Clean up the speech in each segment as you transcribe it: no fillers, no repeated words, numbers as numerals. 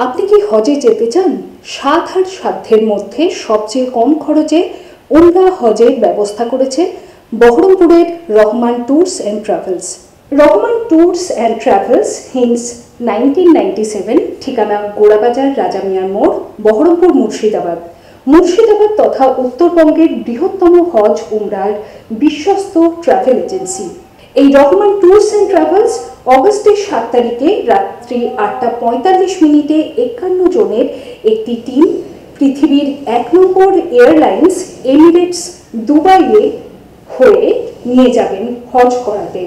আপনি কি হজে যেতে চান? ৭ আর সাধ্যের মধ্যে সবচেয়ে কম খরচে উমরা হজের ব্যবস্থা করেছে বহরমপুরের Rahman tours and travels. Rahman tours and travels since 1997, ঠিকানা গোড়াবাজার রাজা মিয়ার মোড়, বহরমপুর, মুর্শিদাবাদ। মুর্শিদাবাদ তথা উত্তরবঙ্গের বৃহত্তম হজ উমরার বিশ্বস্ত ট্রাভেল এজেন্সি। এই রহমান ট্যুরস অ্যান্ড ট্রাভেলস অগস্টের 7 তারিখে রাত্রি 8:45 51 জনের একটি টিম পৃথিবীর 1 নম্বর এয়ারলাইন্স এমিরেটস দুবাইয়ে হয়ে নিয়ে যাবেন হজ করাতে।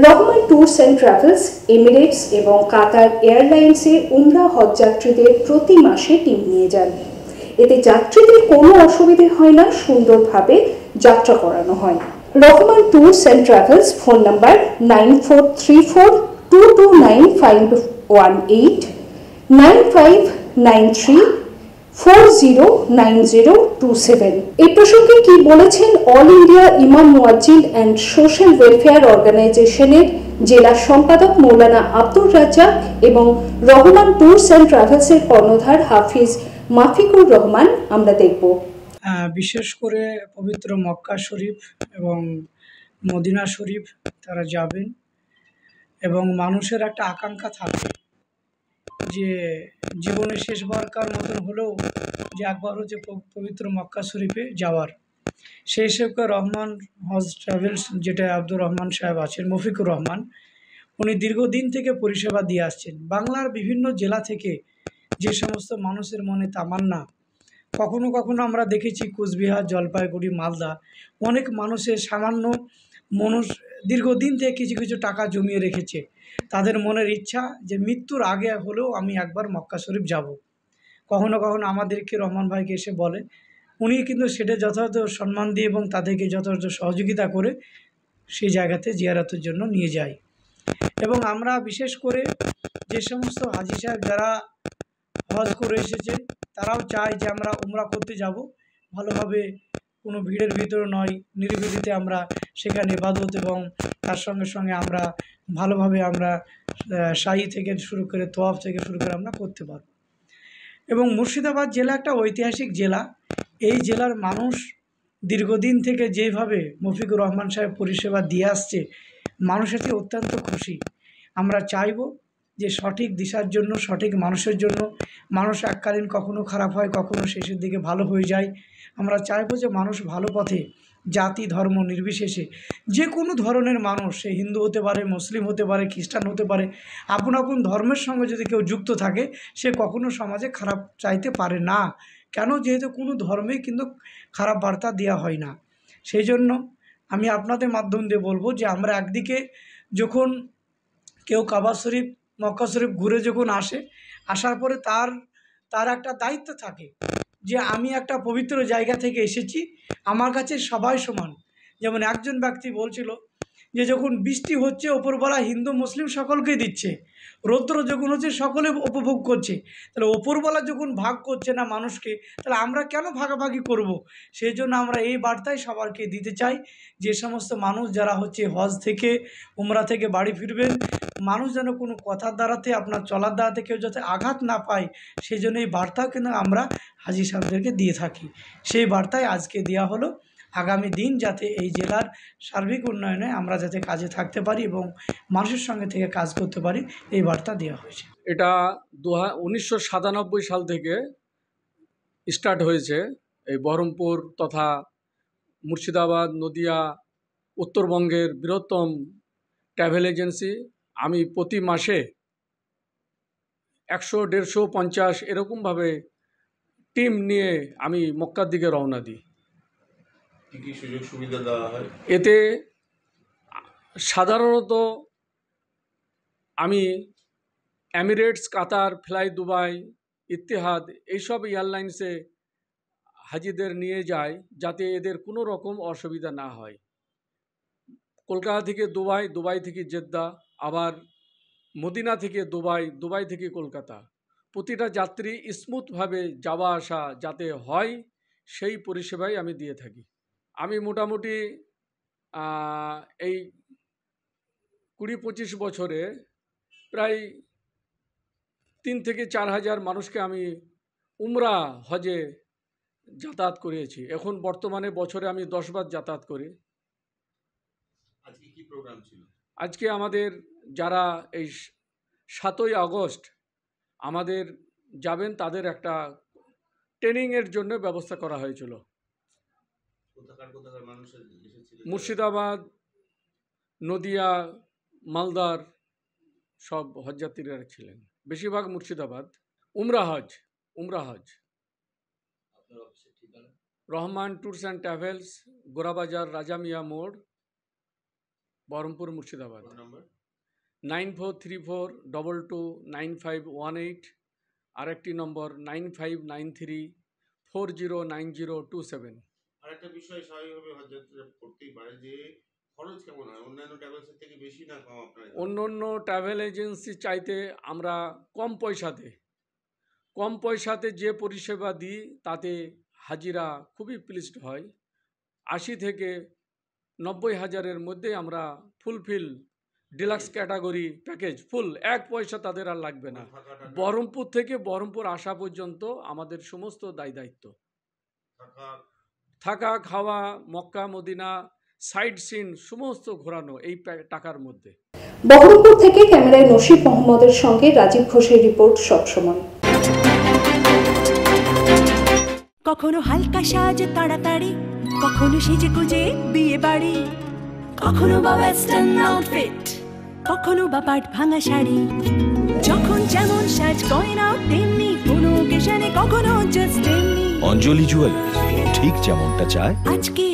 Rahman tours and travels Emirates এবং কাতার এয়ারলাইন্সে উমরা হজ যাত্রীদের প্রতি মাসে টিম নিয়ে যান। এতে যাত্রীদের কোনো অসুবিধে হয় না, সুন্দরভাবে যাত্রা করানো হয়। Rahman tours and travels phone number 9434229518, 9593409027। এই প্রসঙ্গে কি বলেছেন অল ইন্ডিয়া ইমাম মুয়াজ্জিন অ্যান্ড সোশ্যাল ওয়েলফেয়ার অর্গানাইজেশনের জেলা সম্পাদক মৌলানা আব্দুর রাজ্জাক এবং রহমান ট্যুরস অ্যান্ড ট্রাভেলসের কর্ণধার হাফিজ মাফিকুর রহমান, আমরা দেখব। বিশেষ করে পবিত্র মক্কা শরীফ এবং মদিনা শরীফ তারা যাবেন এবং মানুষের একটা আকাঙ্ক্ষা থাকে যে জীবনে শেষবারকার মতন হলেও যে একবার হচ্ছে পবিত্র মক্কা শরীফে যাওয়ার। সেই হিসেবে রহমান হজ ট্রাভেলস, যেটা আব্দুর রহমান সাহেব আছেন, মফিকুর রহমান, উনি দীর্ঘদিন থেকে পরিষেবা দিয়ে আসছেন। বাংলার বিভিন্ন জেলা থেকে যে সমস্ত মানুষের মনে তামান্না, কখনো কখনো আমরা দেখেছি কুচবিহার, জলপাইগুড়ি, মালদা, অনেক মানুষের সামান্য মানুষ দীর্ঘদিন থেকে কিছু কিছু টাকা জমিয়ে রেখেছে। তাদের মনের ইচ্ছা যে মৃত্যুর আগে হলেও আমি একবার মক্কা শরীফ যাব। কখনো কখনো আমাদেরকে রহমান ভাইকে এসে বলে, উনি কিন্তু সেটা যথাযথ সম্মান দিয়ে এবং তাদেরকে যথাযথ সহযোগিতা করে সেই জায়গাতে জিয়ারতের জন্য নিয়ে যায়। এবং আমরা বিশেষ করে যে সমস্ত হাজি সাহেব যারা হজ করে এসেছে তারাও চায় যে আমরা উমরা করতে যাব, ভালোভাবে কোনো ভিড়ের ভিতরে নয়, নিরিবিলিতে আমরা সেখানে ইবাদত এবং তার সঙ্গে সঙ্গে আমরা ভালোভাবে আমরা সাই থেকে শুরু করে তোয়াফ থেকে শুরু করে আমরা করতে পারব। এবং মুর্শিদাবাদ জেলা একটা ঐতিহাসিক জেলা। এই জেলার মানুষ দীর্ঘদিন থেকে যেভাবে মফিকুর রহমান সাহেব পরিষেবা দিয়ে আসছে, মানুষ এতে অত্যন্ত খুশি। আমরা চাইব যে সঠিক দিশার জন্য, সঠিক মানুষের জন্য, মানুষ এককালীন কখনো খারাপ হয়, কখনো শেষের দিকে ভালো হয়ে যায়। আমরা চাইব যে মানুষ ভালো পথে, জাতি ধর্ম নির্বিশেষে, যে কোনো ধরনের মানুষ, সে হিন্দু হতে পারে, মুসলিম হতে পারে, খ্রিস্টান হতে পারে, আপন আপন ধর্মের সঙ্গে যদি কেউ যুক্ত থাকে, সে কখনো সমাজে খারাপ চাইতে পারে না। কেন? যেহেতু কোনো ধর্মেই কিন্তু খারাপ বার্তা দেওয়া হয় না। সেই জন্য আমি আপনাদের মাধ্যম দিয়ে বলবো যে আমরা একদিকে যখন কেউ কাবা শরীফ, মক্কা শরীফ ঘুরে যখন আসে, আসার পরে তার একটা দায়িত্ব থাকে যে আমি একটা পবিত্র জায়গা থেকে এসেছি, আমার কাছে সবাই সমান। যেমন একজন ব্যক্তি বলছিল যে যখন বৃষ্টি হচ্ছে ওপরবেলা হিন্দু মুসলিম সকলকেই দিচ্ছে, রৌদ্র যখন হচ্ছে সকলে উপভোগ করছে, তাহলে ওপরবেলা যখন ভাগ করছে না মানুষকে, তাহলে আমরা কেন ভাগাভাগি করব? সেই জন্য আমরা এই বার্তাই সবাইকে দিতে চাই, যে সমস্ত মানুষ যারা হচ্ছে হজ থেকে উমরা থেকে বাড়ি ফিরবেন, মানুষ যেন কোনো কথার দ্বারাতে, আপনার চলার দ্বারাতে কেউ যাতে আঘাত না পায়, সেই জন্য এই বার্তাও কিন্তু আমরা হাজি সাহেবদেরকে দিয়ে থাকি। সেই বার্তায় আজকে দেওয়া হলো, আগামী দিন যাতে এই জেলার সার্বিক উন্নয়নে আমরা যাতে কাজে থাকতে পারি এবং মানুষের সঙ্গে থেকে কাজ করতে পারি, এই বার্তা দেওয়া হয়েছে। এটা 1997 সাল থেকে স্টার্ট হয়েছে। এই বহরমপুর তথা মুর্শিদাবাদ, নদিয়া, উত্তরবঙ্গের বৃহত্তম ট্রাভেল এজেন্সি। আমি প্রতি মাসে 100, 150, 50 এরকমভাবে টিম নিয়ে আমি মক্কার দিকে রওনা দিই। কী কী সুযোগ সুবিধা দেওয়া হয়? এতে সাধারণত আমি এমিরেটস, কাতার, ফ্লাই দুবাই, ইতিহাদ এইসব এয়ারলাইন্সে হাজিদের নিয়ে যাই যাতে এদের কোনো রকম অসুবিধা না হয়। কলকাতা থেকে দুবাই, দুবাই থেকে জেদ্দা, আবার মদিনা থেকে দুবাই, দুবাই থেকে কলকাতা, প্রতিটা যাত্রী স্মুথভাবে যাওয়া আসা যাতে হয় সেই পরিষেবাই আমি দিয়ে থাকি। আমি মোটামুটি এই 20-25 বছরে প্রায় 3 থেকে 4 হাজার মানুষকে আমি উমরা হজে যাতায়াত করিয়েছি। এখন বর্তমানে বছরে আমি 10 বার যাতায়াত করি। আজকে কি প্রোগ্রাম ছিল? আজকে আমাদের যারা এই 7ই আগস্ট আমাদের যাবেন তাদের একটা ট্রেনিংয়ের জন্য ব্যবস্থা করা হয়েছিল। কোথাকার মানুষ এসেছিলেন? মুর্শিদাবাদ, নদিয়া, মালদার সব হজযাত্রীরা ছিলেন, বেশিরভাগ মুর্শিদাবাদ। উমরা হজ। আপনার অফিসের ঠিকানা? Rahman tours and travels, Gorabazar, রাজা মিয়া মোড়, বহরমপুর, মুর্শিদাবাদ। Phone number? 9434229518, আরেকটি নম্বর 9593409027। আরেকটা বিষয়, স্বাভাবিকভাবে হজযাত্রীরা করতেই পারে, যে খরচ কেমন হয়? অন্যান্য ট্রাভেলসের থেকে বেশি না কম আপনার? অন্য ট্রাভেল এজেন্সি চাইতে আমরা কম পয়সাতে যে পরিষেবা দিই তাতে হাজিরা খুবই প্লিজড হয়। 80 থেকে 90 হাজারের মধ্যে আমরা ফুলফিল ডিলাক্স ক্যাটাগরি প্যাকেজ ফুল, 1 পয়সা তাদের আর লাগবে না। বহরমপুর থেকে বহরমপুর আসা পর্যন্ত আমাদের সমস্ত দায়িত্ব। থাকা, খাওয়া, মক্কা মদিনা, সাইড সিন সমস্ত ঘোরানো এই টাকার মধ্যে। বহরমপুর থেকে ক্যামেরায় নসিব মোহাম্মদের সঙ্গে রাজীব ঘোষের রিপোর্ট সবসময়। কখনো হালকা সাজ তাড়াতাড়ি, কখনো সেজে গুজে বিয়ে বাড়ি, কখনো বা ওয়েস্টার্ন আউটফিট, কখনো বা পাট ভাঙা শাড়ি। যখন যেমন সাজ গয়না তেমনি, কোনো অকেশনে কখনো জাস্ট এমনি। অঞ্জলি জুয়েলার্স, ঠিক যেমনটা চায় আজকে